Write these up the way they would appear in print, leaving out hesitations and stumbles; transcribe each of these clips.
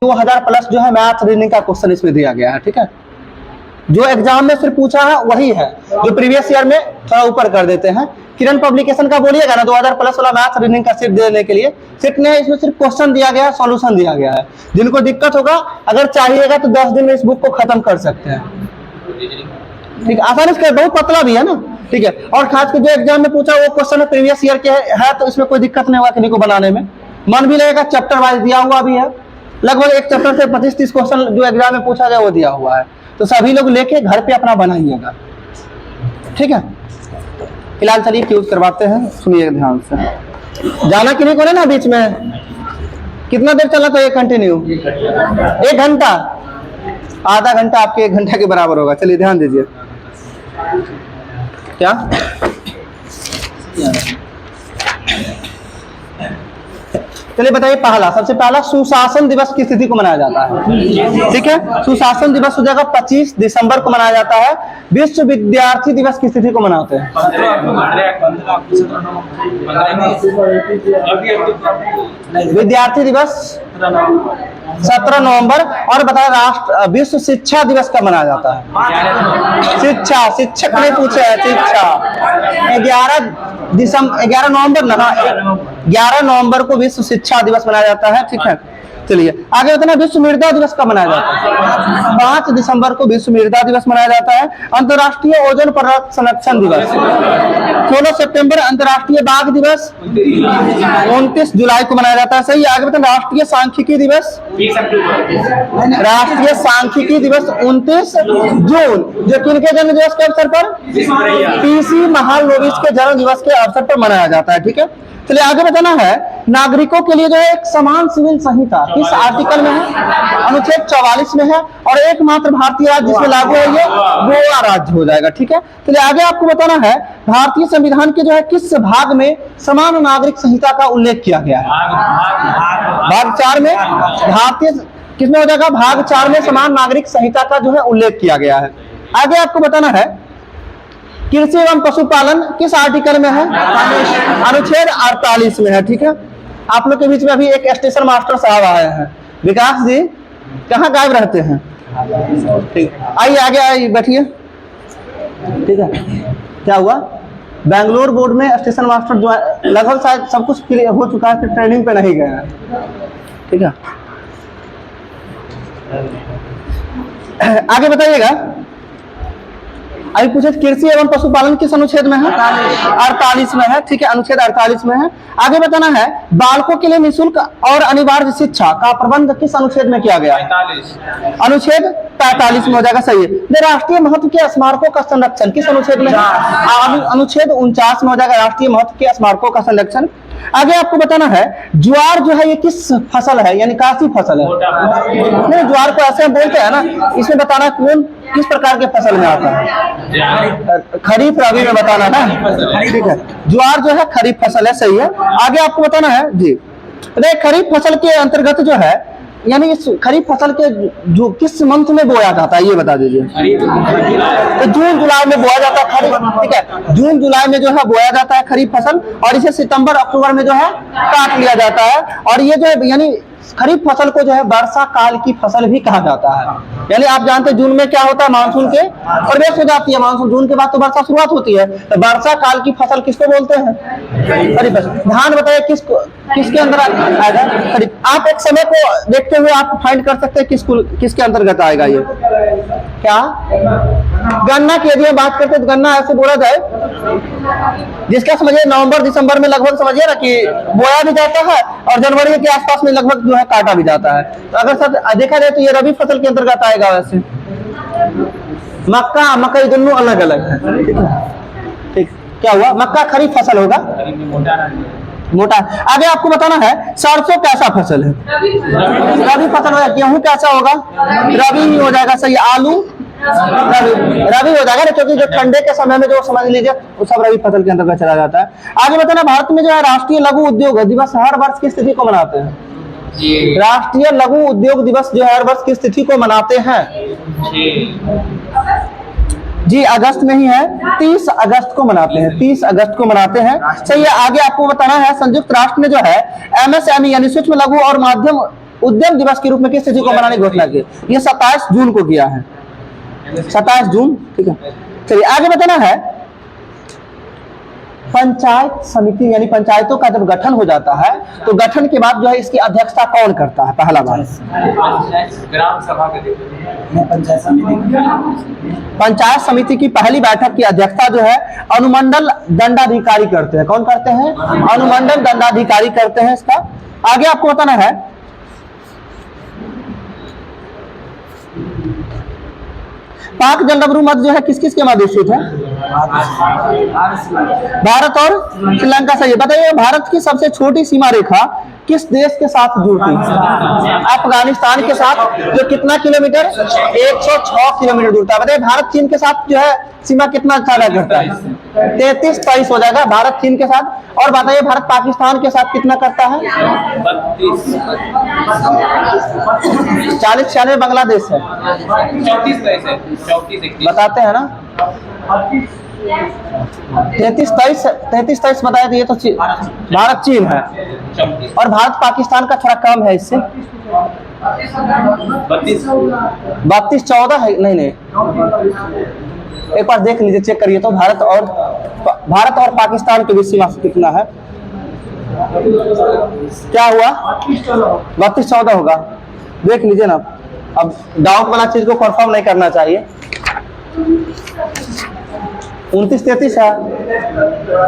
2000 plus जो है math reasoning का क्वेश्चन इसमें दिया गया है। ठीक है, जो एग्जाम में सिर्फ पूछा है वही है, जो प्रीवियस ईयर में थोड़ा ऊपर कर देते हैं। किरण पब्लिकेशन का बोलिएगा ना 2000 प्लस वाला मैथ रीजनिंग का सीट देने के लिए, सीट ने इसमें सिर्फ क्वेश्चन दिया गया है, सॉल्यूशन दिया गया है। जिनको दिक्कत होगा अगर चाहिएगा तो 10 दिन में इस बुक को खत्म कर सकते हैं। ठीक है, आसानी से, बहुत पतला भी है ना। ठीक है, और खास कर जो एग्जाम में पूछा वो क्वेश्चन प्रीवियस ईयर के है, तो इसमें कोई दिक्कत नहीं होगा किन्हीं को बनाने में, मन भी लगेगा। चैप्टर वाइज दिया हुआ भी है, लगभग एक चैप्टर से 25-30 क्वेश्चन जो एग्जाम में पूछा गया वो दिया हुआ है, तो सभी लोग लेके घर पे अपना बनाइएगा। ठीक है, फिलहाल चलिए क्यूज करवाते हैं, सुनिए ध्यान से। जाना किन्हीं को नहीं ना बीच में, कितना देर चला तो ये कंटिन्यू 1 घंटा, आधा घंटा आपके 1 घंटा के बराबर होगा। चलिए ध्यान दीजिए। क्या चलिए बताइए, पहला, सबसे पहला सुशासन दिवस किस तिथि को मनाया जाता है? ठीक है, सुशासन दिवस हो जाएगा 25 दिसंबर को मनाया जाता है। विश्व विद्यार्थी दिवस किस तिथि को मनाते हैं? विद्यार्थी दिवस 17 नवंबर। और बताया राष्ट्र विश्व शिक्षा दिवस कब मनाया जाता है? शिक्षा, शिक्षक ने पूछा है, शिक्षा 11 नवंबर ना, 11 नवंबर को विश्व शिक्षा दिवस मनाया जाता है। ठीक है, चलिए आगे बताना, विश्व मृदा दिवस कब मनाया जाता है? 5 दिसंबर को विश्व मृदा दिवस मनाया जाता है। अंतर्राष्ट्रीय ओजोन परत संरक्षण दिवस 16 सितंबर। अंतर्राष्ट्रीय बाघ दिवस 29 जुलाई को मनाया जाता है। सही। आगे बताना, राष्ट्रीय सांख्यिकी दिवस, राष्ट्रीय सांख्यिकी दिवस 29 जून, जो किनके जन्म दिवस के अवसर पर? पीसी महालनोबिस के जन्म दिवस के अवसर पर मनाया जाता है। ठीक है, चलिए आगे बताना है, नागरिकों के लिए जो है एक समान सिविल संहिता किस आर्टिकल में है? अनुच्छेद 44 में है। और एकमात्र भारतीय राज्य जिसमें लागू है ये गोवा राज्य हो जाएगा। ठीक है, चलिए आगे आपको बताना है, भारतीय संविधान के जो है किस भाग में समान नागरिक संहिता का उल्लेख किया गया है? भाग 4 में। भारतीय किसमें हो जाएगा? भाग 4 में समान नागरिक संहिता का जो है उल्लेख किया गया है। आगे आपको बताना है, कृषि एवं पशुपालन किस आर्टिकल में है? अनुच्छेद 48 में है। ठीक है, आप लोग के बीच में अभी एक स्टेशन मास्टर साहब आए हैं, विकास जी, कहाँ गायब रहते हैं? ठीक, आइए आगे आइए, बैठिए। ठीक है, क्या हुआ? बेंगलोर बोर्ड में स्टेशन मास्टर जो है लगभग शायद सब कुछ क्लियर हो चुका है, ट्रेनिंग पे नहीं गए हैं। ठीक है, आगे बताइएगा। अभी पूछे कृषि एवं पशुपालन किस अनुच्छेद में है? 48 में है। ठीक है, अनुच्छेद 48 में है। आगे बताना है, बालकों के लिए निःशुल्क और अनिवार्य शिक्षा का प्रबंध किस अनुच्छेद में किया गया? अनुच्छेद 45 में हो जाएगा। सही है। राष्ट्रीय महत्व के स्मारकों का संरक्षण किस अनुच्छेद में है? अनुच्छेद 49 में हो जाएगा, राष्ट्रीय महत्व के स्मारकों का संरक्षण। आगे आपको बताना है, ज्वार जो है ये किस फसल है, यानी कासी फसल है? नहीं, ज्वार को ऐसे बोलते हैं ना, इसमें बताना कौन किस प्रकार के फसल में आता है? खरीफ रबी में बताना ना। ठीक है, ज्वार जो है खरीफ फसल है। सही है। आगे आपको बताना है जी, खरीफ फसल के अंतर्गत जो है, यानी इस खरीफ फसल के जो किस मंथ में बोया जाता है ये बता दीजिए। तो जून जुलाई में बोया जाता है खरीफ। ठीक है, जून जुलाई में जो है बोया जाता है खरीफ फसल, और इसे सितंबर अक्टूबर में जो है काट लिया जाता है। और ये जो है यानी खरीफ फसल को जो है वर्षा काल की फसल भी कहा जाता है। यानी आप जानते हैं जून में क्या होता है, मानसून के प्रवेश हो जाती है, मानसून जून के बाद तो वर्षा शुरुआत होती है, तो वर्षा काल की फसल किसको बोलते हैं? खरीफ फसल। धान बताइए किसके अंदर आएगा? खरीफ। आप एक समय को देखते हुए आप फाइंड कर सकते हैं किसके अंतर्गत आएगा ये। क्या गन्ना की यदि हम बात करते हैं तो गन्ना ऐसे बोला जाए, जिसका समझिए नवंबर दिसंबर में लगभग समझिए ना कि बोया भी जाता है, और जनवरी के आसपास में लगभग जो है काटा भी जाता है। तो अगर सर देखा जाए तो ये रबी फसल के अंतर्गत आएगा। वैसे मक्का मकई दोनों अलग अलग है। ठीक, क्या हुआ? मक्का खरीफ फसल होगा, मोटा। आगे आपको बताना है, सरसों कैसा फसल है? रबी फसल होगा। गेहूं कैसा होगा? रबी ही हो जाएगा। सही। आलू रबी हो जाएगा, क्योंकि जो ठंडे के समय में जो समझ लीजिए वो सब रबी फसल के अंतर्गत चला जाता है। आगे बताना, भारत में जो है राष्ट्रीय लघु उद्योग दिवस हर वर्ष किस तिथि को मनाते हैं? राष्ट्रीय लघु उद्योग दिवस जो है हर वर्ष किस तिथि को मनाते हैं? जी अगस्त में ही है, 30 अगस्त को मनाते हैं, 30 अगस्त को मनाते हैं। सही है। आगे आपको बताना है, संयुक्त राष्ट्र ने जो है MSME यानी सूक्ष्म लघु और मध्यम उद्यम दिवस के रूप में किस तिथि को मनाने की घोषणा की? ये 27 जून को किया है, 27 जून, ठीक है। चलिए आगे बताना है, पंचायत समिति यानी पंचायतों का जब गठन हो जाता है तो गठन के बाद जो है इसकी अध्यक्षता कौन करता है? पहला बात ग्राम सभा के पंचायत समिति की पहली बैठक की अध्यक्षता जो है अनुमंडल दंडाधिकारी करते हैं। कौन करते हैं? अनुमंडल दंडाधिकारी करते हैं इसका। आगे आपको बताना है, पाक जलवायु मध्य जो है किस किस के मध्य स्थित है? भारत और श्रीलंका से। बताइए भारत की सबसे छोटी सीमा रेखा किस देश के साथ जुड़ती है? अफगानिस्तान के साथ, जो कितना किलोमीटर? 106 किलोमीटर दूर था। बताइए भारत चीन के साथ जो है सीमा कितना साझा करता है? 33-23 हो जाएगा भारत चीन के साथ। और बताइए भारत पाकिस्तान के साथ कितना करता है? 40-96 बांग्लादेश है, 34 बताते हैं ना, 33-23 बताया। ये तो भारत चीन है और भारत पाकिस्तान का थोड़ा कम है इससे, 32-14 है। नहीं, एक बार देख लीजिए, चेक करिए तो भारत और पाकिस्तान के बीच सीमा कितना है? क्या हुआ? 32-14 होगा, देख लीजिए ना। अब डाउट वाला चीज को कंफर्म नहीं करना चाहिए। 29-33 है,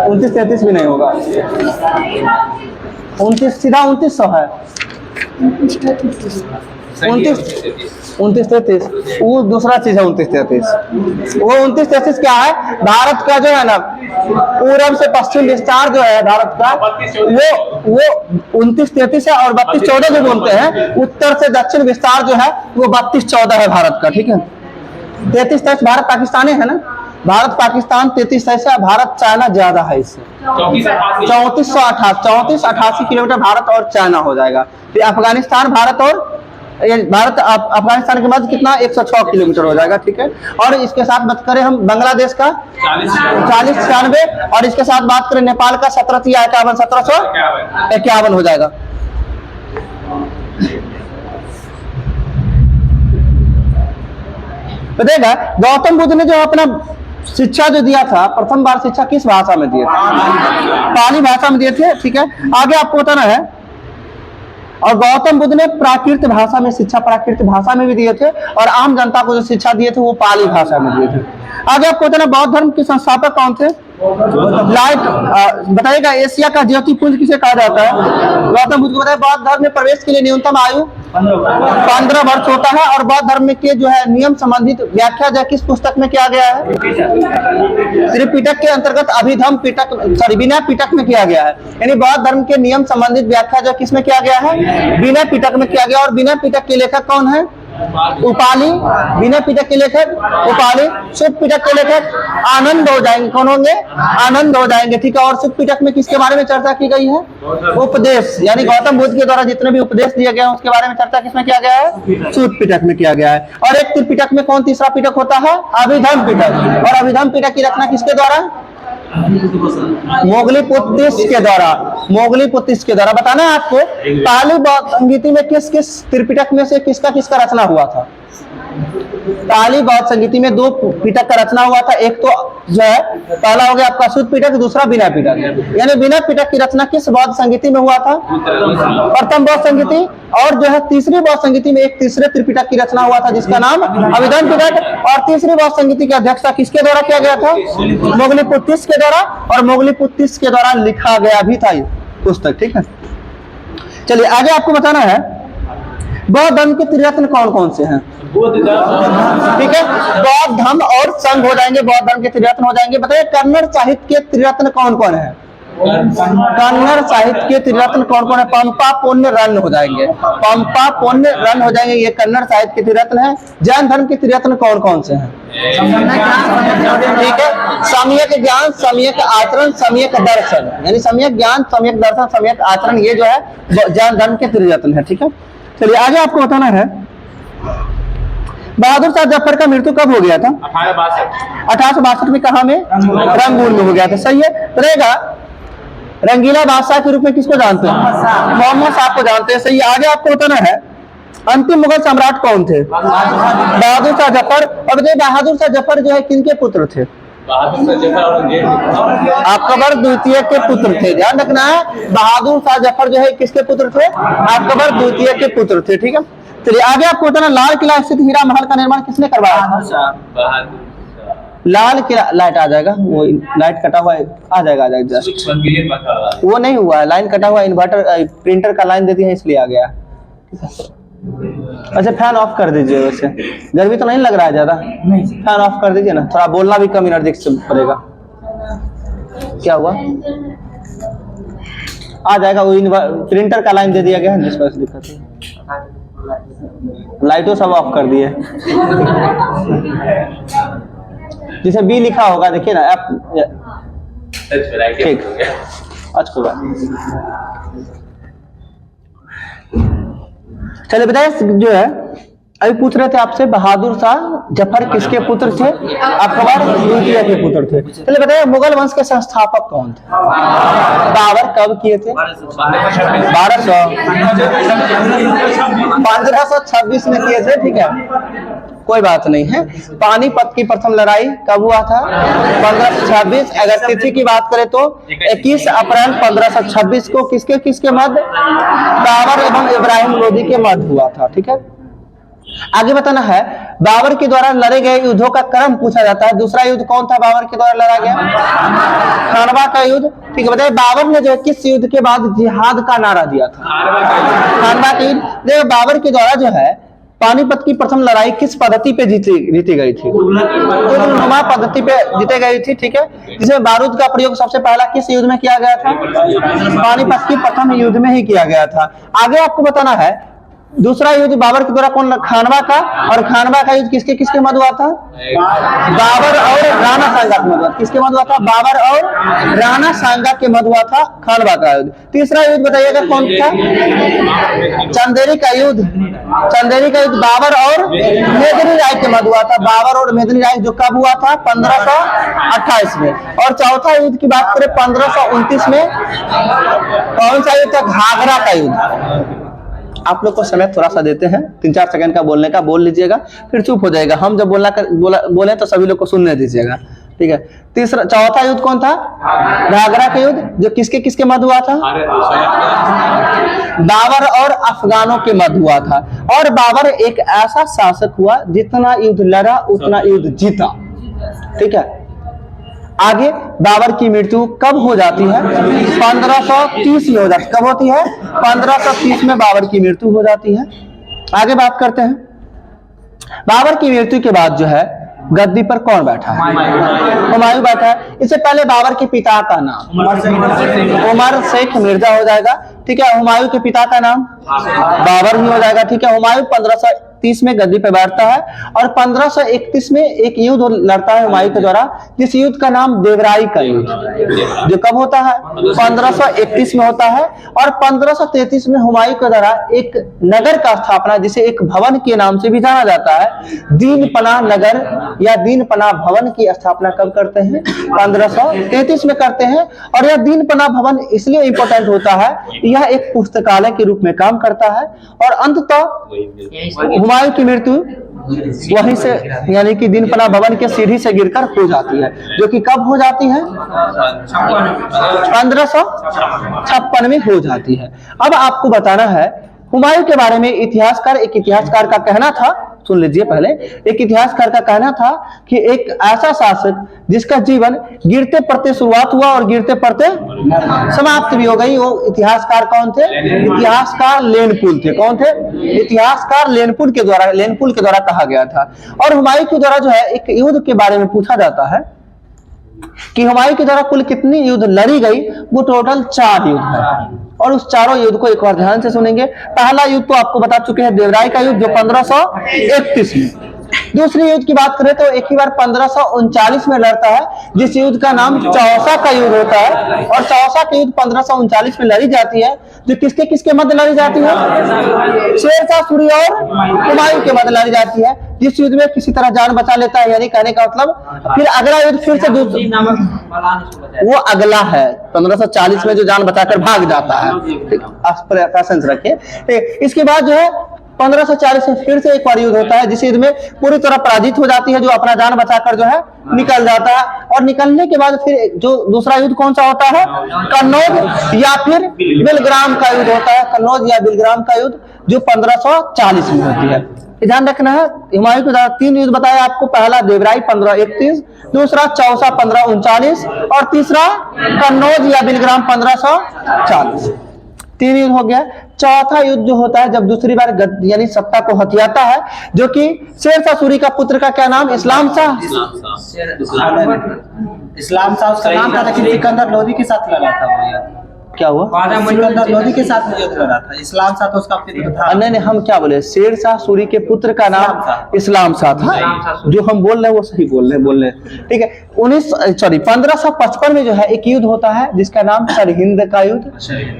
29-33 भी नहीं होगा, 29 सीधा 2900 है, 29-33 वो दूसरा चीज है। 29-33 वो 29-33 क्या है? भारत का जो है ना पूरब से पश्चिम विस्तार जो है भारत का, वो 29-33 है। और 32-14 जो बोलते हैं उत्तर से दक्षिण विस्तार जो है वो 32-14 है भारत का, ठीक है। 33-23 भारत पाकिस्तानी है ना, भारत पाकिस्तान 33-23 है, भारत चाइना ज्यादा है इससे, 3488 किलोमीटर भारत और चाइना हो जाएगा। फिर अफगानिस्तान भारत और अफगानिस्तान के बाद कितना? 106 किलोमीटर हो जाएगा, ठीक है। और इसके साथ बात करें हम बांग्लादेश का 40-96, और इसके साथ बात करें नेपाल का 1751 हो जाएगा। बताइएगा गौतम बुद्ध ने जो अपना शिक्षा जो दिया था, प्रथम बार शिक्षा किस भाषा में दिए थे? पाली भाषा में दिए थे, ठीक है। आगे आपको बताना है, और गौतम बुद्ध ने प्राकृत भाषा में शिक्षा प्राकृत भाषा में भी दिए थे, और आम जनता को जो शिक्षा दिए थे वो पाली भाषा में दिए थे। आगे आपको बताना बौद्ध धर्म के संस्थापक कौन थे? लाइट बताइएगा एशिया का ज्योति पुंज किसे कहा जाता है? गौतम बुद्ध को बताया। बौद्ध धर्म में प्रवेश के लिए न्यूनतम आयु 15 वर्ष होता है। और बौद्ध धर्म में के जो है नियम संबंधित व्याख्या जो किस पुस्तक में किया गया है? त्रिपिटक के अंतर्गत अभिधम्म पिटक, सॉरी विनय पिटक में किया गया है। यानी बौद्ध धर्म के नियम संबंधित व्याख्या जो किस में किया गया है? विनय पिटक में किया गया। और विनय पिटक के लेखक कौन है? उपाली। विनय पिटक के लेखक उपाली। सुत्त पिटक के लेखक आनंद हो जाएंगे। कौन होंगे? आनंद हो जाएंगे, ठीक है। और सुत्त पिटक में किसके बारे में चर्चा की गई है? उपदेश, यानी गौतम बुद्ध के द्वारा जितने भी उपदेश दिए गए हैं उसके बारे में चर्चा किसमें किया गया है? सुत्त पिटक में किया गया है। और एक त्रिपिटक में कौन तीसरा पिटक होता है? अभिधम्म पिटक। और अभिधम्म पिटक की रचना किसके द्वारा? मोगलीपुत्तिस के द्वारा। मोगलीपुत्तिस के द्वारा। बताना है आपको पाली बौद्ध संगीति में किस किस त्रिपिटक में से किसका किसका रचना हुआ था? पाली बौद्ध संगीति में 2 पिटक का रचना हुआ था। एक तो जो है पहला हो गया आपका सुत्त पिटक, दूसरा विनय पिटक। यानी विनय पिटक की रचना किस बौद्ध संगीति में हुआ था? प्रथम बौद्ध संगीति। और जो है तीसरी बौद्ध संगीति में एक तीसरे त्रिपिटक की रचना हुआ था जिसका नाम अभिधम्म पिटक। और तीसरी बौद्ध संगीति की अध्यक्षता किसके द्वारा किया गया था? मोगलीपुत्तिस के द्वारा। और मोगलीपुत्तिस के द्वारा लिखा गया भी था ये पुस्तक, ठीक है। चलिए आगे आपको बताना है बौद्ध धर्म के त्रिरत्न कौन कौन से हैं? ठीक है, बौद्ध धर्म और संघ हो जाएंगे, बौद्ध धर्म के त्रिरत्न हो जाएंगे। बताइए कन्नड़ साहित्य के त्रिरत्न कौन कौन है? कन्नड़ साहित्य के त्रिरत्न कौन कौन है? पंपा पुण्य रत्न हो जाएंगे। पंपा पुण्य रत्न हो जाएंगे, ये कन्नड़ साहित्य के त्रिरत्न है। जैन धर्म के त्रिरत्न कौन कौन से हैं? ठीक है, सम्यक ज्ञान, सम्यक आचरण, सम्यक दर्शन। यानी सम्यक ज्ञान, सम्यक दर्शन, सम्यक आचरण, ये जो है जैन धर्म के त्रिरत्न है, ठीक है। चलिए आगे आपको बताना है बहादुर शाह जफर का मृत्यु कब हो गया था? 1862 में। कहा में? रंगून में हो गया था, सही है। रहेगा रंगीला बादशाह के रूप में किसको जानते हैं? मोहम्मद साहब को जानते हैं, सही है। आगे आपको बताना है अंतिम मुगल सम्राट कौन थे? बहादुर शाह जफर। और बताइए बहादुर शाह जफर जो है किनके पुत्र थे? बहादुर शाह जफर औरंगजेब। अकबर द्वितीय के पुत्र थे। ध्यान रखना है, बहादुर शाह जफर जो है किसके पुत्र थे? अकबर द्वितीय के पुत्र थे। ठीक है, चलिए आगे आपको बताना, लाल किला स्थित हीरा महल का निर्माण किसने करवाया था? लाल किला, लाइट आ जाएगा, वो लाइट कटा हुआ है, आ जाएगा जस्ट, वो नहीं हुआ है, लाइन कटा हुआ, इन्वर्टर प्रिंटर का लाइन दे दिया है इसलिए आ गया। अच्छा फैन ऑफ कर दीजिए, वैसे गर्मी तो नहीं लग रहा है ज्यादा? नहीं, फैन ऑफ कर दीजिए ना, थोड़ा बोलना भी कम एनर्जी से पड़ेगा। क्या हुआ? आ जाएगा, वो प्रिंटर का लाइन दे दिया गया है जिस वजह से दिक्कत है। लाइटों सब ऑफ कर दिए, जिसे बी लिखा होगा देखिए ना ऐप। ठीक, अच्छा कोई बात। चलिए बताइए, जो है अभी पूछ रहे थे आपसे, बहादुर शाह जफर किसके पुत्र थे? अकबर द्वितीय के पुत्र थे। चलिए बताइए, मुगल वंश के संस्थापक कौन थे? बाबर कब किए थे? 1526 में किए थे। ठीक है, कोई बात नहीं है। पानीपत की प्रथम लड़ाई कब हुआ था? 1526। अगर तिथि की बात करें तो 21 अप्रैल 1526 को किसके किसके मध्य? बाबर एवं इब्राहिम लोदी के मध्य हुआ था। ठीक है, आगे बताना है, बाबर के द्वारा लड़े गए युद्धों का क्रम पूछा जाता है। दूसरा युद्ध कौन था बाबर के द्वारा लड़ा गया? खानवा का युद्ध। ठीक है, बताइए बाबर ने जो है किस युद्ध के बाद जिहाद का नारा दिया था? खानवा का युद्ध। देखो बाबर के द्वारा जो है पानीपत की प्रथम लड़ाई किस पद्धति पे जीती गई थी? तुलनुमा पद्धति पे जीती गई थी। ठीक है, जिसमें बारूद का प्रयोग सबसे पहला किस युद्ध में किया गया था? पानीपत की प्रथम युद्ध में ही किया गया था। आगे आपको बताना है, दूसरा युद्ध बाबर के द्वारा कौन? खानवा का। और खानवा का युद्ध किसके किसके मध्य हुआ था? बाबर और राणा सांगा के मध्य। किसके मध्य हुआ था? बाबर और राणा सांगा के मध्य हुआ था खानवा का युद्ध। तीसरा युद्ध बताइएगा कौन था? चंदेरी का युद्ध। चंदेरी का युद्ध बाबर और मेदिनी राय के मध्य हुआ था। बाबर और मेदिनी राय जो कब हुआ था? 1528 में। और चौथा युद्ध की बात करें 1529 में, कौन सा युद्ध था? घाघरा का युद्ध। आप लोग को समय थोड़ा सा देते हैं, 3-4 सेकंड का बोलने का, बोल लीजिएगा फिर चुप हो जाएगा। हम जब बोले तो सभी लोग को सुनने दीजिएगा। ठीक है, चौथा युद्ध कौन था? घाघरा का युद्ध, जो किसके किसके मध्य हुआ था? बाबर और अफगानों के मध्य हुआ था। और बाबर एक ऐसा शासक हुआ जितना युद्ध लड़ा उतना युद्ध जीता। ठीक है, आगे बाबर की मृत्यु कब हो जाती है? 1530 में हो जाती है। कब होती है? 1530 में बाबर की मृत्यु हो जाती है। आगे बात करते हैं, बाबर की मृत्यु के बाद जो है गद्दी पर कौन बैठा है? हुमायूं बैठा है। इससे पहले बाबर के पिता का नाम उमर शेख मिर्जा हो जाएगा। ठीक है, हुमायूं के पिता का नाम बाबर ही हो जाएगा। ठीक है, हुमायूं 1530 में गद्दी पर बैठता है और 1531 में एक युद्ध लड़ता है हुमायूं के द्वारा, जिस युद्ध का नाम देवराई का युद्ध, जो कब होता है? 1531 में होता है। और 1533 में हुमायूं के द्वारा एक नगर का स्थापना, जिसे एक भवन के नाम से भी जाना जाता है, दीन पनाह नगर या दीन पनाह भवन की स्थापना कब करते हैं? 1533 में करते हैं। और यह दीन पनाह भवन इसलिए इंपॉर्टेंट होता है, यह एक पुस्तकालय के रूप में काम करता है। और अंततः हुमायूं की मृत्यु वहीं से, यानी कि दीन पनाह भवन के सीढ़ी से गिरकर हो जाती है, जो कि कब हो जाती है? 1556 में हो जाती है। अब आपको बताना है हुमायूं के बारे में। एक इतिहासकार का कहना था, सुन लीजिए पहले, एक इतिहासकार का कहना था कि एक ऐसा शासक जिसका जीवन गिरते पड़ते शुरुआत हुआ और गिरते पड़ते समाप्त भी हो गई, वो इतिहासकार कौन थे? इतिहासकार लेनपुल थे। कौन थे? इतिहासकार लेनपुल के द्वारा कहा गया था। और हुमायूं के द्वारा जो है एक युद्ध के बारे में पूछा जाता है कि हुमायूं के द्वारा कुल कितनी युद्ध लड़ी गई, वो टोटल 4 युद्ध है। और उस चारों युद्ध को एक बार ध्यान से सुनेंगे। पहला युद्ध तो आपको बता चुके हैं, देवराई का युद्ध, जो 1531 में। दूसरी युद्ध की बात करें तो एक ही बार 1539 में लड़ता है, जिस युद्ध का नाम चौसा का युद्ध होता है। और चौसा का युद्ध 1539 में लड़ी जाती है, जो किसके किसके मध्य लड़ी जाती है? शेरशाह सूरी और हुमायूं के मध्य लड़ी जाती है, जिस युद्ध में किसी तरह जान बचा लेता है। यानी कहने का मतलब फिर अगला युद्ध फिर से वो अगला है 1540 में, जो जान बचाकर भाग जाता है। पैसेंस रखिए। इसके बाद जो है 1540 में फिर से एक बार युद्ध होता है, जिस युद्ध में पूरी तरह पराजित हो जाती है, जो अपना जान बचाकर जो है निकल जाता है। और निकलने के बाद फिर जो दूसरा युद्ध कौन सा होता है, कन्नौज या फिर बिलग्राम का युद्ध होता है, कन्नौज या बिलग्राम का युद्ध, जो 1540 में होती है। ध्यान रखना है, हुमायूं के द्वारा 3 युद्ध बताया आपको, पहला देवराई 1531, दूसरा चौसा 1539 और तीसरा कन्नौज या बिलग्राम 1540। 3 युद्ध हो गया। चौथा युद्ध जो होता है जब दूसरी बार यानी सत्ता को हथियाता है, जो कि शेरशाह सूरी का पुत्र का क्या नाम, इस्लाम शाह। इस्लाम शाह उसका नाम था, लेकिन सिकंदर लोदी के साथ लड़ा था वो यार। क्या हुआ, सिकंदर लोदी के साथ युद्ध लड़ा था। इस्लाम शाह तो उसका पुत्र था। नहीं, हम क्या बोले, शेरशाह सूरी के पुत्र का नाम इस्लाम शाह था। जो हम बोल रहे हैं वो सही बोल रहे हैं, ठीक है। 1555 में जो है एक युद्ध होता है जिसका नाम सरहिंद का युद्ध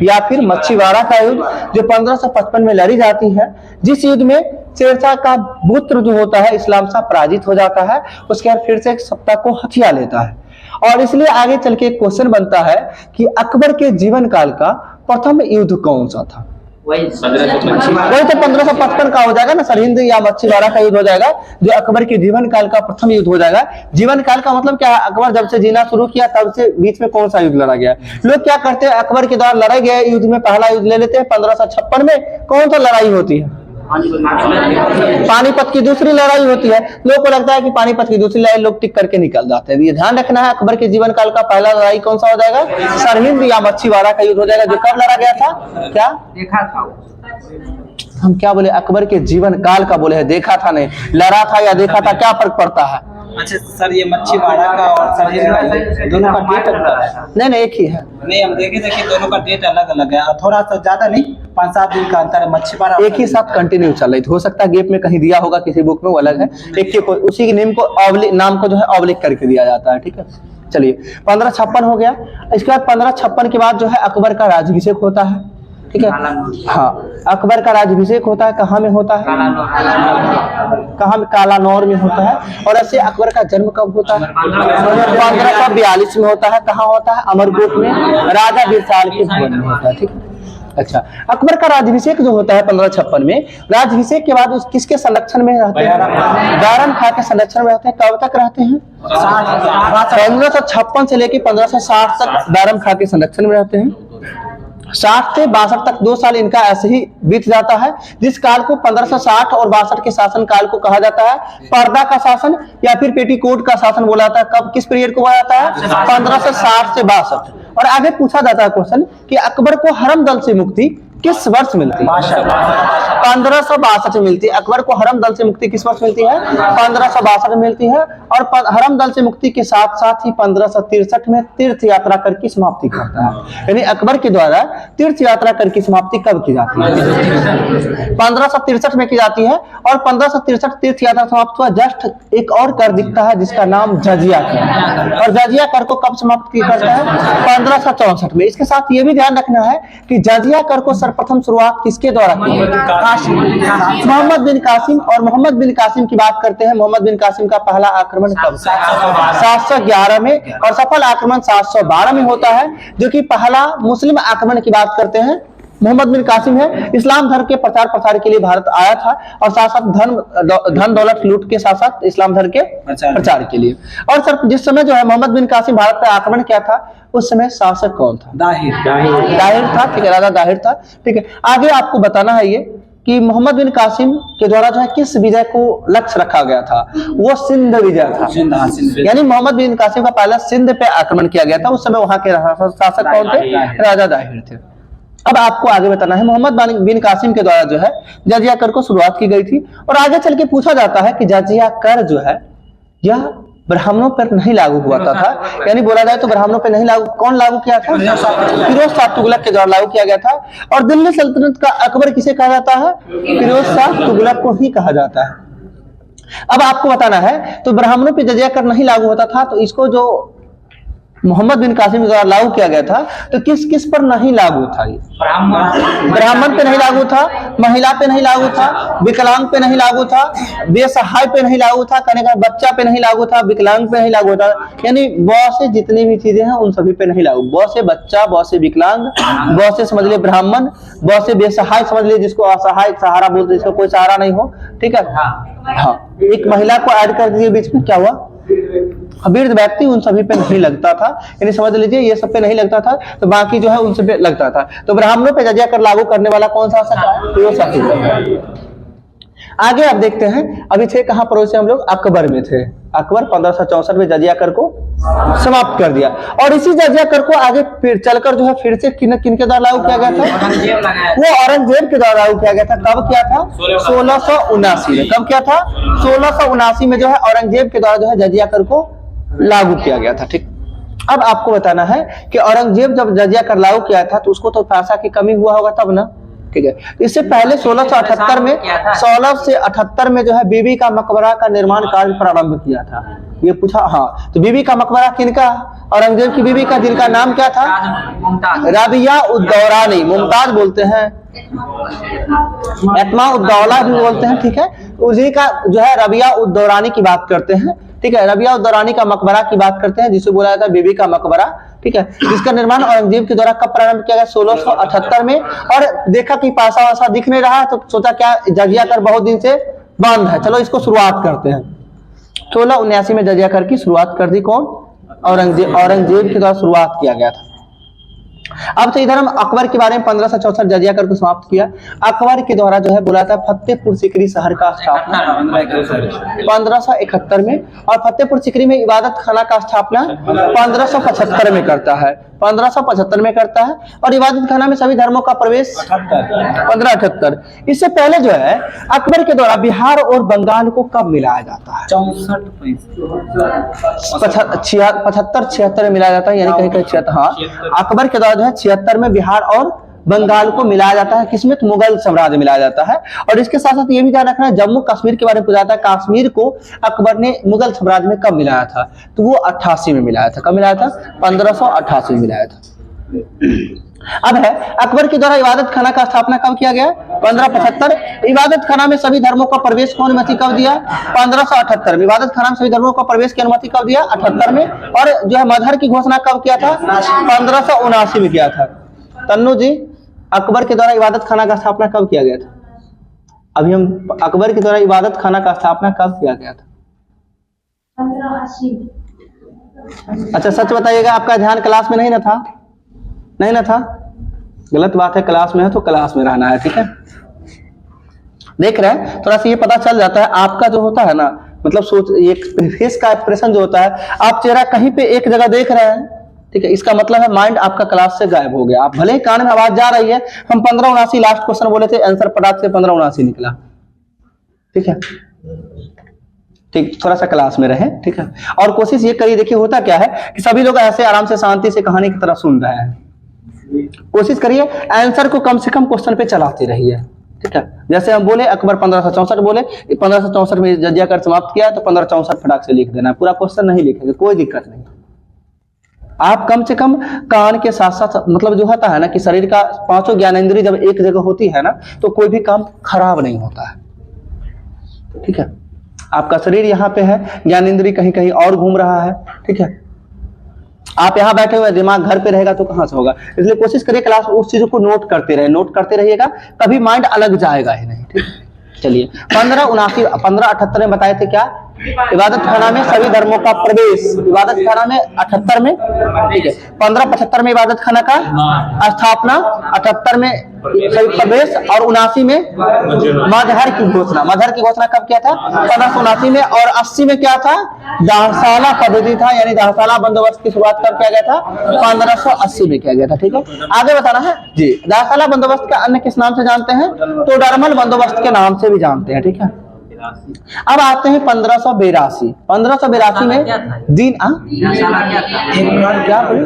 या फिर मच्छीवाड़ा का युद्ध, जो 1555 में लड़ी जाती है, जिस युद्ध में शेरशाह का पुत्र जो होता है इस्लाम शाह पराजित हो जाता है। उसके बाद फिर से सत्ता को हथिया लेता है। और इसलिए आगे चल के एक क्वेश्चन बनता है कि अकबर के जीवन काल का प्रथम युद्ध कौन सा था। वही तो 1555 का हो जाएगा ना, सरहिंद या मच्छीवाड़ा का युद्ध हो जाएगा, जो अकबर के जीवन काल का प्रथम युद्ध हो जाएगा। जीवन काल का मतलब क्या है, अकबर जब से जीना शुरू किया तब से बीच में कौन सा युद्ध लड़ा गया। लोग क्या करते हैं, अकबर के द्वारा लड़ाए गए युद्ध में पहला युद्ध ले लेते हैं। 1556 में कौन सा लड़ाई होती है, पानीपत की दूसरी लड़ाई होती है। लोगों को लगता है कि पानीपत की दूसरी लड़ाई लोग टिक करके निकल जाते हैं। ये ध्यान रखना है, अकबर के जीवन काल का पहला लड़ाई कौन सा हो जाएगा, सरहिंद या मच्छीवाड़ा का युद्ध हो जाएगा, जो कब लड़ा गया था, क्या देखा था। हम क्या बोले, अकबर के जीवन काल का बोले है, देखा था नहीं, लड़ा था या देखा था, क्या फर्क पड़ता है। अच्छा सर, ये मच्छीवाड़ा का और सरहिंद दोनों का डेट अलग है। नहीं, एक ही है। नहीं, हम देखे थे कि दोनों का डेट अलग अलग है, थोड़ा सा ज्यादा नहीं, 5-7 दिन का अंतर है। मच्छीवाड़ा एक ही साथ कंटिन्यू चल रही थी, हो सकता है गैप में कहीं दिया होगा किसी बुक में, वो अलग है। एक के उसी के नेम को नाम को जो है ऑब्लिक करके दिया जाता है, ठीक है। चलिए 1556 हो गया। इसके बाद 1556 के बाद जो है अकबर का राज्याभिषेक होता है, ठीक है। हाँ, अकबर का राज्याभिषेक होता है, कहाँ में होता है, कहाँ में, कालानौर में होता है। और ऐसे अकबर का जन्म कब होता है, 1542 में होता है। कहाँ होता है, अमरकोट में, राजा बिरसाल के भवन में होता है, ठीक है। अच्छा, अकबर का राज्याभिषेक जो होता है 1556 में, राज्याभिषेक के बाद उस किसके संरक्षण में रहते हैं, बैरम खां के संरक्षण में रहते हैं। कब तक रहते हैं, 1556 से लेकर 1560 तक बैरम खां के संरक्षण में रहते हैं। 60 से 62 तक 2 साल इनका ऐसे ही बीत जाता है, जिस काल को 1560 और 62 के शासन काल को कहा जाता है पर्दा का शासन या फिर पेटीकोट का शासन बोला जाता है। कब, किस पीरियड को बोला जाता है, 1560 से 62। और आगे पूछा जाता है क्वेश्चन कि अकबर को हरम दल से मुक्ति किस वर्ष मिलती है, 1562 में मिलती है। अकबर को हरम दल से मुक्ति किस वर्ष मिलती है, 1562 में मिलती है। और हरम दल से मुक्ति के साथ साथ ही 1563 में तीर्थ यात्रा करके समाप्ति करता है। यानी अकबर के द्वारा तीर्थ यात्रा करके समाप्ति कब की जाती है, 1563 में की जाती है। और 1563 तीर्थ यात्रा समाप्त हुआ, जस्ट एक और कर दिखता है जिसका नाम जजिया कर। और जजिया कर को कब समाप्त करता है, 1564 में। इसके साथ ये भी ध्यान रखना है कि जजिया कर को सर्वप्रथम शुरुआत किसके द्वारा की, मोहम्मद बिन कासिम। और मोहम्मद बिन कासिम की बात करते हैं, मोहम्मद बिन कासिम का पहला आक्रमण कब, 711 में, और सफल आक्रमण 712 में होता है, जो कि पहला मुस्लिम आक्रमण की बात करते हैं। मोहम्मद बिन कासिम है, इस्लाम धर्म के प्रचार प्रसार के लिए भारत आया था, और साथ साथ धन दौलत लूट के साथ साथ इस्लाम धर्म के प्रचार के लिए। और सर जिस समय जो है मोहम्मद बिन कासिम भारत पर आक्रमण किया था, उस समय शासक कौन था, दाहिर था, ठीक है, राजा दाहिर था, ठीक है। आगे आपको बताना है ये कि मोहम्मद बिन कासिम के द्वारा जो है किस विजय को लक्ष्य रखा गया था, वो सिंध विजय था। यानी मोहम्मद बिन कासिम का पहला सिंध पे आक्रमण किया गया था। उस समय वहां के शासक कौन थे, राजा दाहिर थे। अब आपको आगे बताना है, मोहम्मद बिन कासिम के द्वारा जो है जजिया कर को शुरुआत की गई थी। और आगे चल के पूछा जाता है कि जजिया कर जो है यह ब्राह्मणों पर नहीं लागू हुआ था। यानी बोला जाए तो ब्राह्मणों पर नहीं लागू, कौन लागू किया था, फिरोज शाह तुगलक के द्वारा लागू किया गया था। और दिल्ली सल्तनत का अकबर किसे कहा जाता है, फिरोज शाह तुगलक को ही कहा जाता है। अब आपको बताना है, तो ब्राह्मणों पर जजिया कर नहीं लागू होता था, तो इसको जो मोहम्मद बिन कासिम द्वारा लागू किया गया था, तो किस किस पर नहीं लागू था? ये ब्राह्मण पे नहीं लागू था, महिला पे नहीं लागू था, विकलांग पे नहीं लागू था, बेसहाय पे नहीं लागू था, कहने का बच्चा पे नहीं लागू था, विकलांग पे नहीं लागू था, यानी बहुत से जितनी भी चीजें हैं उन सभी पे नहीं लागू। बहुत से बच्चा, बहुत से विकलांग, बहुत से समझ लिए ब्राह्मण, बहुत से बेसहाय समझ लिए जिसको असहाय सहारा बोलते, जिसको कोई सहारा नहीं हो, ठीक है। हाँ, एक महिला को ऐड कर दीजिए बीच में, क्या हुआ? वृद्ध व्यक्ति, उन सभी पे नहीं लगता था, यानी समझ लीजिए ये सब पे नहीं लगता था, तो बाकी जो है उन सब पे लगता था। तो ब्राह्मणों पे जजिया कर लागू करने वाला कौन सा सका है? तो सका। आगे आप देखते हैं, अभी थे कहां पड़ोस से हम लोग? अकबर में थे। अकबर 1564 में जजिया कर को समाप्त कर दिया, और इसी जजिया कर को आगे फिर चलकर जो है फिर से किनके द्वारा लागू किया गया था? वो औरंगजेब के द्वारा लागू किया गया था। कब किया था? 1679 में। कब किया था? 1679 में जो है औरंगजेब के द्वारा जो है जजिया कर को लागू किया गया था। ठीक, अब आपको बताना है कि औरंगजेब जब जजिया कर लागू किया था तो उसको तो पैसा की कमी हुआ होगा तब ना, ठीक है। इससे पहले 1678 में 1678 में जो है बीबी का मकबरा का निर्माण कार्य प्रारंभ किया था। ये पूछा, हाँ, तो बीबी का मकबरा किनका? औरंगजेब की बीबी का, जिनका नाम क्या था? रबिया उद्दौरानी, मुमताज बोलते हैं, एतमा उद्दौला भी बोलते हैं, ठीक है। उसी का जो है रबिया उद्दौरानी की बात करते हैं, ठीक है। रबिया उद्दौरानी का मकबरा की बात करते हैं, जिसे बोला जाता है बीबी का मकबरा, ठीक है। जिसका निर्माण औरंगजेब के द्वारा कब प्रारंभ किया गया? 1678 में। और देखा कि पासा वासा दिख नहीं रहा, तो सोचा क्या जजिया कर बहुत दिन से बंद है, चलो इसको शुरुआत करते हैं। 1679 में जजिया कर की शुरुआत कर दी कौन? औरंगजेब के द्वारा शुरुआत किया गया था। अब तो इधर हम अकबर के बारे में 1564 जजिया कर को समाप्त किया। अकबर के द्वारा जो है बोला था फतेहपुर सीकरी शहर का स्थापना 1571 में, और फतेहपुर सीकरी में इबादत खाना का स्थापना 1575 में करता है। 1575 में करता है, और इबादत खाना में सभी धर्मों का प्रवेश 1578। इससे पहले जो है अकबर के द्वारा बिहार और बंगाल को कब मिलाया जाता है? 75-76 में मिलाया जाता है, यानी कहीं कहीं 76। हाँ, अकबर के द्वारा जो है 76 में बिहार और बंगाल को मिलाया जाता है। किसमें? तो मुगल साम्राज्य मिलाया जाता है। और इसके साथ साथ ये भी ध्यान रखना है, जम्मू कश्मीर के बारे में पूछा जाता है, कश्मीर को अकबर ने मुगल साम्राज्य में कब मिलाया था? तो वो 88 में मिलाया था। कब मिलाया था? 1588 में मिलाया था। अब है अकबर के द्वारा इबादत खाना का स्थापना कब किया गया? 1575। इबादत खाना में सभी धर्मों का प्रवेश को अनुमति कब दिया? 1578 में। इबादत खाना में सभी धर्मों का प्रवेश की अनुमति कब दिया? 78 में। और जो है मजहर की घोषणा कब किया था? 1579 में किया था। तन्नू जी, अकबर के द्वारा इबादत खाना का स्थापना कब किया गया था? अभी हम अकबर के द्वारा इबादत खाना का स्थापना कब किया गया था? 1580। अच्छा, सच बताइएगा, आपका ध्यान क्लास में नहीं ना था? नहीं ना था? गलत बात है, क्लास में है तो क्लास में रहना है, ठीक है। देख रहे हैं, थोड़ा सा ये पता चल जाता है आपका जो होता है ना, मतलब सोच, ये फेस का एक्सप्रेशन जो होता है, आप चेहरा कहीं पे एक जगह देख रहे हैं, ठीक है, इसका मतलब है माइंड आपका क्लास से गायब हो गया। आप भले ही कान में आवाज जा रही है, हम 1579 लास्ट क्वेश्चन बोले थे, आंसर पटाख से 1579 निकला, ठीक है। ठीक, थोड़ा सा क्लास में रहे, ठीक है। और कोशिश ये करिए, देखिए होता क्या है कि सभी लोग ऐसे आराम से शांति से कहानी की तरह सुन रहे हैं। कोशिश करिए आंसर को कम से कम क्वेश्चन पे चलाते रहिए, ठीक है। जैसे हम बोले अकबर 1564 बोले, 1564 में जजिया कर समाप्त किया, तो 1564 फटाक से लिख देना, पूरा क्वेश्चन नहीं लिखेंगे, कोई दिक्कत नहीं। आप कम से कम कान के साथ साथ, मतलब जो होता है ना कि शरीर का पांचों ज्ञानेंद्रिय जब एक जगह होती है ना, तो कोई भी काम खराब नहीं होता है, ठीक है। आपका शरीर यहाँ पे है, ज्ञानेंद्रिय कहीं कहीं और घूम रहा है, ठीक है। आप यहाँ बैठे हुए, दिमाग घर पे रहेगा तो कहां से होगा। इसलिए कोशिश करिए क्लास उस चीजों को नोट करते रहे, नोट करते रहिएगा, कभी माइंड अलग जाएगा ही नहीं, ठीक। चलिए 1578 में बताए थे क्या? इबादत खाना में सभी धर्मों का प्रवेश, इबादत खाना में 78 में, ठीक है। 1575 में इबादत खाना का स्थापना, 78 में सभी प्रवेश, और 79 में मजहर की घोषणा। मजहर की घोषणा कब किया था? 1579 में। और 80 में क्या था? दाहसाला पद्धति था, यानी दाहसाला बंदोबस्त की शुरुआत कब किया गया था? 1580 में किया गया था, ठीक है। आगे बताना है जी। दाहसाला बंदोबस्त का अन्य किस नाम से जानते हैं? तो डरमल बंदोबस्त के नाम से भी जानते हैं, ठीक है। अब आते हैं 1582। 1582 में दिन क्या बोले?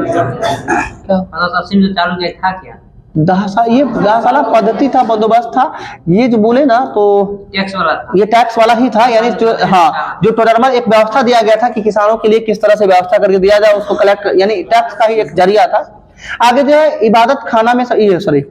1580 में चालू किया था क्या? ये दहसाला पद्धति था, बंदोबस्त था। ये जो बोले ना तो टैक्स वाला था। ये टैक्स वाला ही था, यानी जो हाँ जो टोडरमल एक व्यवस्था दिया गया था कि किसानों के लिए किस तरह से व्यवस्था करके दिया जाए, उसको कलेक्ट, यानी टैक्स का ही एक जरिया था। आगे जो है इबादत खाना में ये सॉरी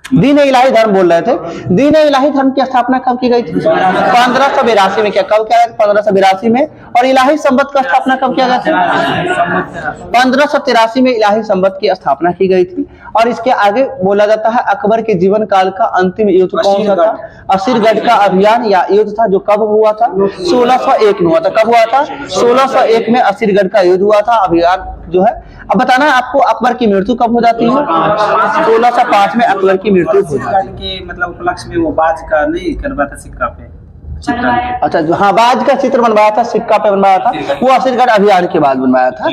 दीन इलाही धर्म बोल रहे थे। दीन इलाही धर्म की स्थापना कब की गई थी? 1582 में। क्या कब क्या है? 1582 में। और इलाही संवत का स्थापना कब किया गया था? 1583 में इलाही संवत की स्थापना की गई थी। और इसके आगे बोला जाता है अकबर के जीवन काल का अंतिम युद्ध कौन सा था? असीरगढ़ का अभियान या युद्ध था, जो कब हुआ था? 1601 में हुआ था। कब हुआ था? 1601 में असीरगढ़ का युद्ध हुआ था। अभियान जो है, अब बताना है आपको अकबर की मृत्यु कब हो जाती है? 1605 में अकबर की मृत्यु हो जाती है। के मतलब उपलक्ष्य में वो बाज का नहीं करवा था सिक्का पे चित्र। अच्छा, जो हाँ बाज का चित्र बनवाया था, सिक्का पे बनवाया था, वो असीरगढ़ अभियान के बाद बनवाया था।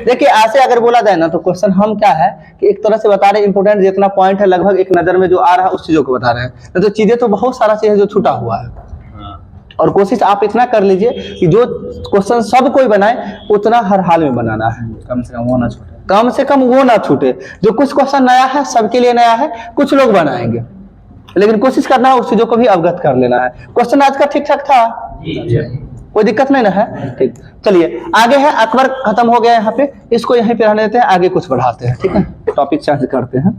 देखिए ऐसे अगर बोला जाए ना तो क्वेश्चन हम क्या है कि एक तरह से बता रहे हैं, इंपोर्टेंट जितना पॉइंट है लगभग एक नजर में जो आ रहा है उस चीजों को बता रहे हैं। तो चीजें तो बहुत सारा चीज है जो छूटा हुआ है। और कोशिश आप इतना कर लीजिए कि जो क्वेश्चन सब कोई बनाए उतना हर हाल में बनाना है, कम से कम वो ना छूटे। कम से कम वो ना छूटे। जो कुछ क्वेश्चन नया है सबके लिए नया है, कुछ लोग बनाएंगे, लेकिन कोशिश करना है उस चीजों को भी अवगत कर लेना है। क्वेश्चन आज का ठीक ठाक था, कोई दिक्कत नहीं ना है? ठीक, चलिए आगे है। अकबर खत्म हो गया यहाँ पे, इसको यहीं पे रहने देते हैं, आगे कुछ बढ़ाते हैं। ठीक है, टॉपिक चेंज करते हैं।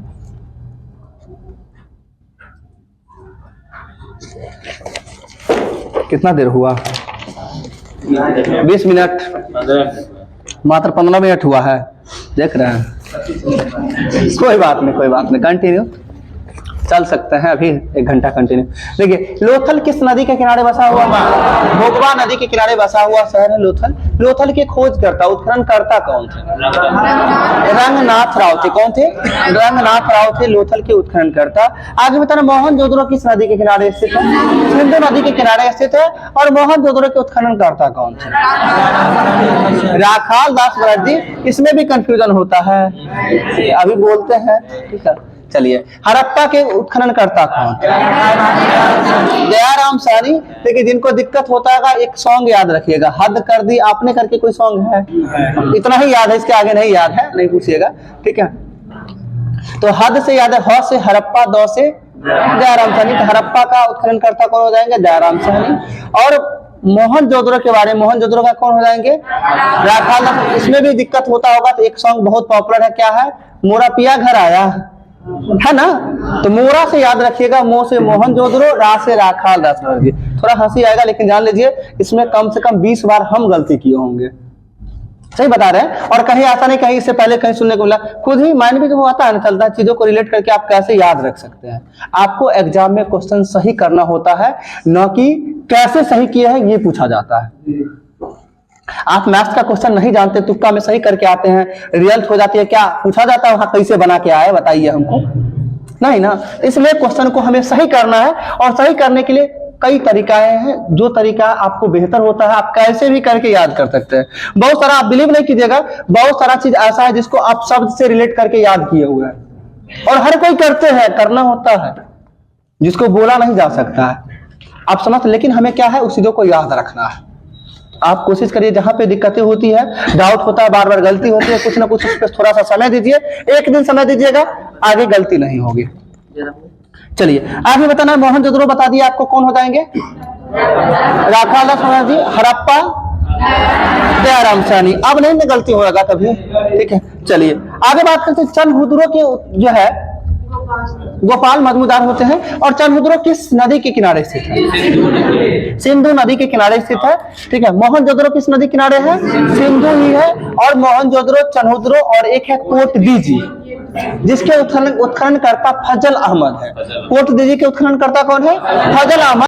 कितना देर हुआ? 20 मिनट, मात्र 15 मिनट हुआ है, देख रहे हैं। कोई बात नहीं, कोई बात नहीं, कंटिन्यू चल सकते हैं अभी 1 घंटा कंटिन्यू। देखिए लोथल किस नदी के किनारे बसा हुआ? भोगवा नदी के किनारे बसा हुआ शहर है लोथल। लोथल के खोजकर्ता उत्खननकर्ता कौन थे? रंगनाथ राव थे। कौन थे? रंगनाथ राव थे लोथल के उत्खननकर्ता। आगे बताना मोहनजोदड़ो किस नदी के किनारे स्थित है? सिंधु नदी के किनारे स्थित है। और मोहनजोदड़ो के उत्खननकर्ता कौन थे? राखाल दास बनर्जी। इसमें भी कंफ्यूजन होता है, अभी बोलते हैं। ठीक है, चलिए हड़प्पा के उत्खननकर्ता कौन? दयाराम साहनी। देखिए जिनको दिक्कत होता है एक सॉन्ग याद रखिएगा, हद कर दी आपने करके कोई सॉन्ग है? इतना ही याद है, इसके आगे नहीं याद है, नहीं पूछिएगा। ठीक है, तो हद से याद है, ह से हड़प्पा, द से दयाराम साहनी। तो हड़प्पा का उत्खननकर्ता कौन हो जाएंगे? दयाराम साहनी। और मोहनजोदड़ो के बारे में, मोहनजोदड़ो का कौन हो जाएंगे? राखाल दास। इसमें भी दिक्कत होता होगा तो एक सॉन्ग बहुत पॉपुलर है, क्या है? मोरा पिया घर आया, है ना? तो मोरा से याद रखिएगा, मो से मोहनजोदड़ो, रा से राखाल दास बनर्जी। थोड़ा हंसी आएगा लेकिन जान लीजिए इसमें कम से कम 20 बार हम गलती किए होंगे। सही बता रहे हैं। और कहीं ऐसा नहीं कहीं इससे पहले कहीं सुनने को मिला, खुद ही माइंड में जो आता है ना चलता है, चीजों को रिलेट करके आप कैसे याद रख सकते हैं। आपको एग्जाम में क्वेश्चन सही करना होता है, न कि कैसे सही किया है ये पूछा जाता है। आप मैथ्स का क्वेश्चन नहीं जानते, तुक्का में सही करके आते हैं, रिजल्ट हो जाती है, क्या पूछा जाता है वहां कैसे बना के आए बताइए हमको? नहीं ना। इसलिए क्वेश्चन को हमें सही करना है, और सही करने के लिए कई तरीकाएं हैं। जो तरीका आपको बेहतर होता है आप कैसे भी करके याद कर सकते हैं। बहुत सारा, आप बिलीव नहीं कीजिएगा, बहुत सारा चीज ऐसा है जिसको आप शब्द से रिलेट करके याद किए हुए हैं, और हर कोई करते हैं, करना होता है, जिसको बोला नहीं जा सकता है। आप समझ, लेकिन हमें क्या है उस चीजों को याद रखना है। आप कोशिश करिए, जहां पे दिक्कतें होती है, डाउट होता है, बार बार गलती होती है, कुछ ना कुछ उस पर थोड़ा सा समय दीजिए। एक दिन समय दीजिएगा, आगे गलती नहीं होगी। चलिए आगे बताना है। मोहनजोदड़ो बता दिया आपको, कौन हो जाएंगे? राखाल दास बनर्जी, हड़प्पा दयाराम साहनी। अब नहीं ना गलती होगा कभी। ठीक है, चलिए आगे बात करते हैं। चंद्रहुदुरो के जो है गोपाल मजमूदार होते हैं। और चंद्रहुदुरो किस नदी के किनारे स्थित है? सिंधु नदी के किनारे स्थित है। ठीक है, मोहनजोदड़ो किस नदी किनारे है? सिंधु ही है। और मोहनजोदड़ो, चंद्रहुदुरो और एक है कोटदीजी, जिसके उत्खननकर्ता फजल अहमद है। कोटदीजी के उत्खननकर्ता कौन है? फजल अहमद।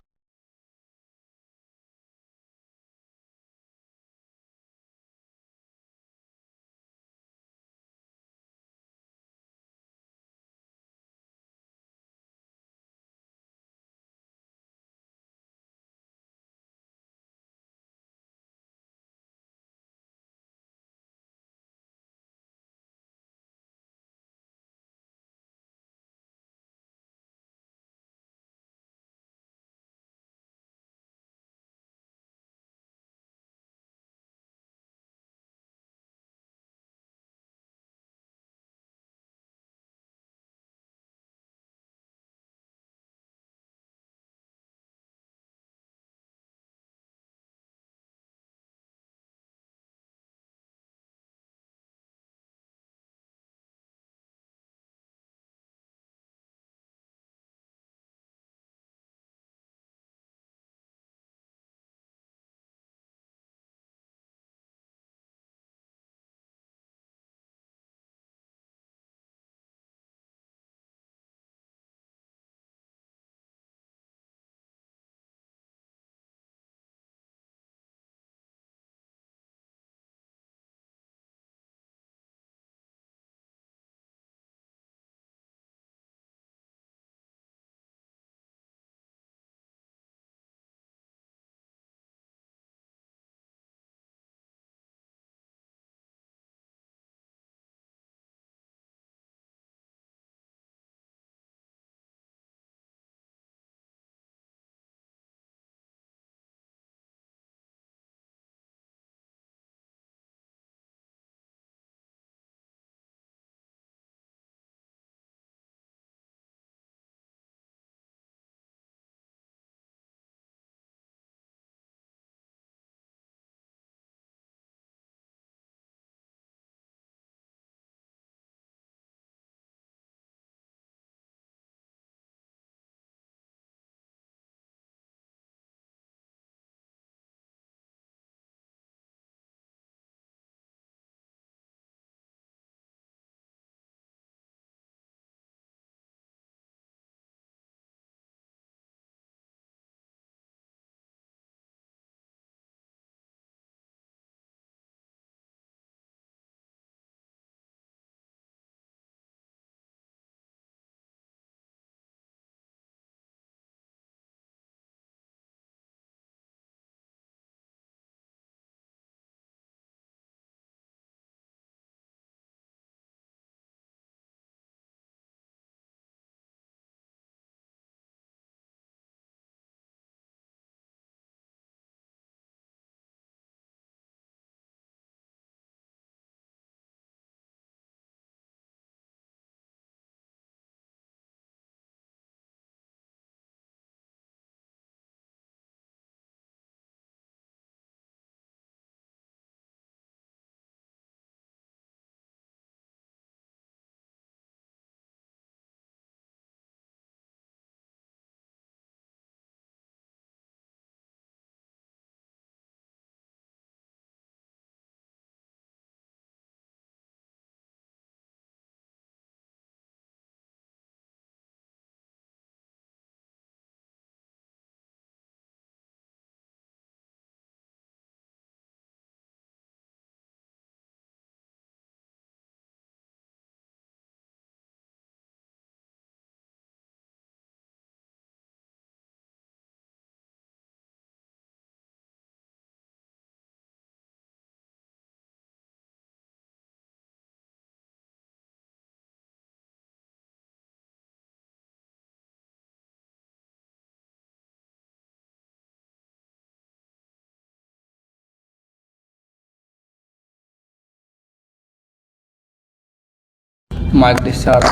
Mic discharge.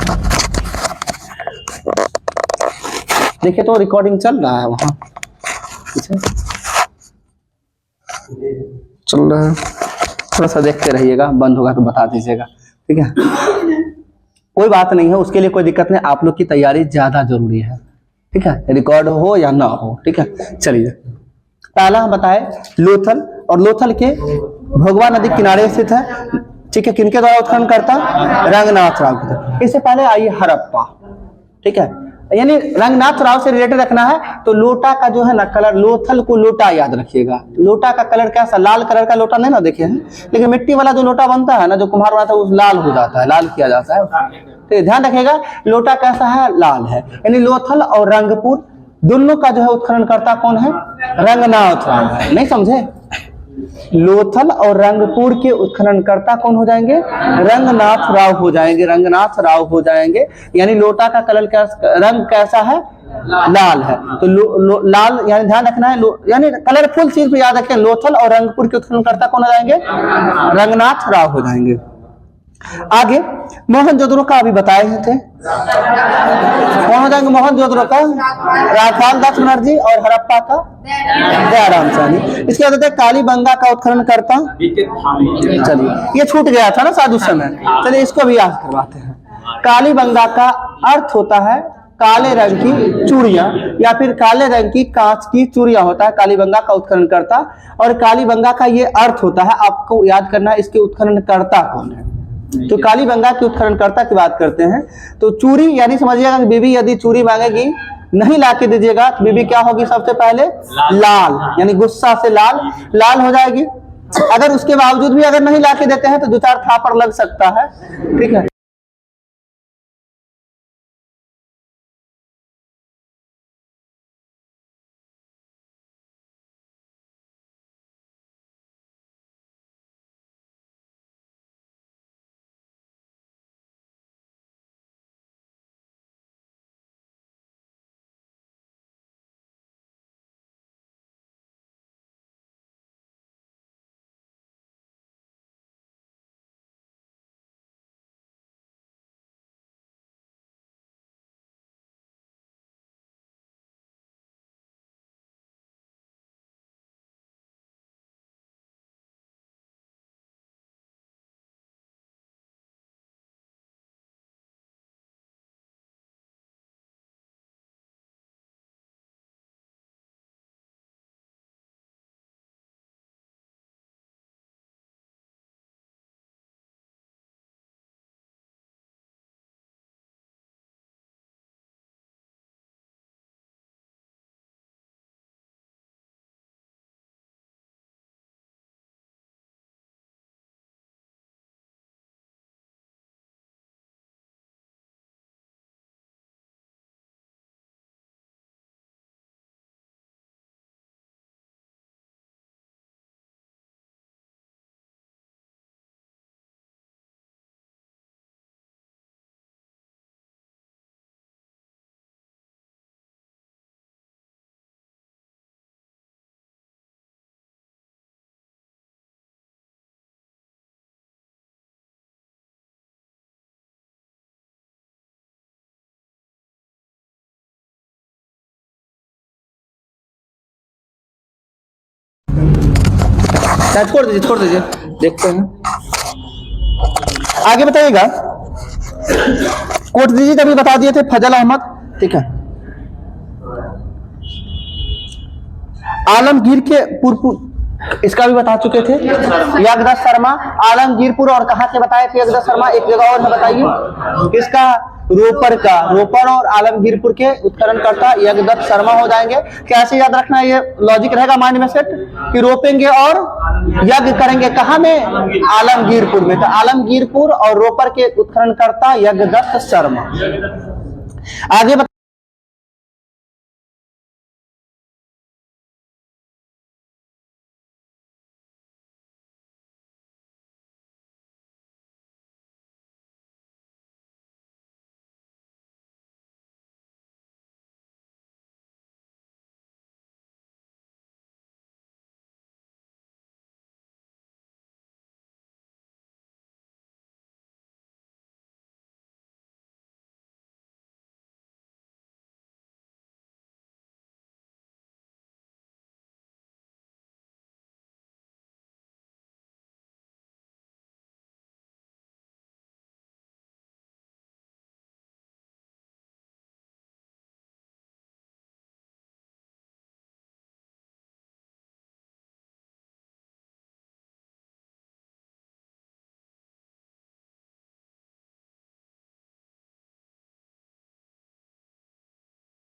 देखिए तो रिकॉर्डिंग चल रहा है वहाँ, चल रहा है, थोड़ा सा देखते रहिएगा, बंद होगा तो बता दीजिएगा, ठीक है। कोई बात नहीं है, उसके लिए कोई दिक्कत नहीं, आप लोग की तैयारी ज्यादा जरूरी है, ठीक है, रिकॉर्ड हो या ना हो, ठीक है। चलिए पहला हम बताए लोथल, और लोथल के भोगवा नदी किनारे स्थित है, ठीक है। किनके द्वारा उत्खनन करता? रंगनाथ राव के द्वारा। इससे पहले आइए हड़प्पा, ठीक है, यानी रंगनाथ राव से रिलेटेड रखना है तो लोटा का जो है ना कलर, लोथल को लोटा याद रखिएगा। लोटा का कलर कैसा? लाल कलर का लोटा नहीं ना देखे हैं, लेकिन मिट्टी वाला जो लोटा बनता है ना, जो कुम्हार बनाता है, वो लाल हो जाता है, लाल किया जाता है, तो ध्यान रखिएगा। लोटा कैसा है? लाल है। यानी लोथल और रंगपुर दोनों का जो है उत्खनन करता कौन है? रंगनाथ राव है। नहीं समझे? लोथल और रंगपुर के उत्खननकर्ता कौन हो जाएंगे? रंगनाथ राव हो जाएंगे, रंगनाथ राव हो जाएंगे। यानी लोटा का कलर रंग कैसा है? लाल है। तो लाल यानी ध्यान रखना है, यानी कलरफुल चीज को याद रखें। लोथल और रंगपुर के उत्खननकर्ता कौन हो जाएंगे? रंगनाथ राव हो जाएंगे। आगे मोहनजोदड़ो का अभी बताए थे, कौन हो जाएंगे मोहनजोदड़ो का? राखाल दास बनर्जी, और हड़प्पा का दयाराम साहनी। इसके बाद होते कालीबंगा का उत्खनन करता, चलिए ये छूट गया था ना शायद उस समय, चलिए इसको भी याद करवाते हैं। कालीबंगा का अर्थ होता है काले रंग की चूड़ियां, या फिर काले रंग की कांच की चूड़ियां होता है कालीबंगा का उत्खनन करता। और कालीबंगा का ये अर्थ होता है, आपको याद करना है इसके उत्खनन करता कौन है। तो कालीबंगा के उत्खननकर्ता की बात करते हैं तो चूड़ी, यानी समझिएगा कि बीबी यदि चूड़ी मांगेगी, नहीं ला के दीजिएगा तो बीबी क्या होगी? सबसे पहले लाल, यानी गुस्सा से लाल हो जाएगी। अगर उसके बावजूद भी अगर नहीं ला के देते हैं तो 2-4 थापड़ लग सकता है, ठीक है। छोड़ दीजिए, देखते हैं आगे। बताइएगा कोट दीजिए, तभी बता दिए थे फजल अहमद, ठीक है। आलमगीर के इसका भी बता चुके थे, यज्ञदत्त शर्मा आलमगीरपुर। और कहाँ से बताए थे यज्ञदत्त शर्मा? एक जगह और है, बताइए किसका? रोपर का। रोपर और आलमगीरपुर के उत्खननकर्ता यज्ञदत्त शर्मा हो जाएंगे। कैसे याद रखना है? ये लॉजिक रहेगा माइंड में सेट कि रोपेंगे और यज्ञ करेंगे कहाँ में? आलमगीरपुर में। तो आलमगीरपुर और रोपर के उत्खननकर्ता यज्ञदत्त शर्मा। आगे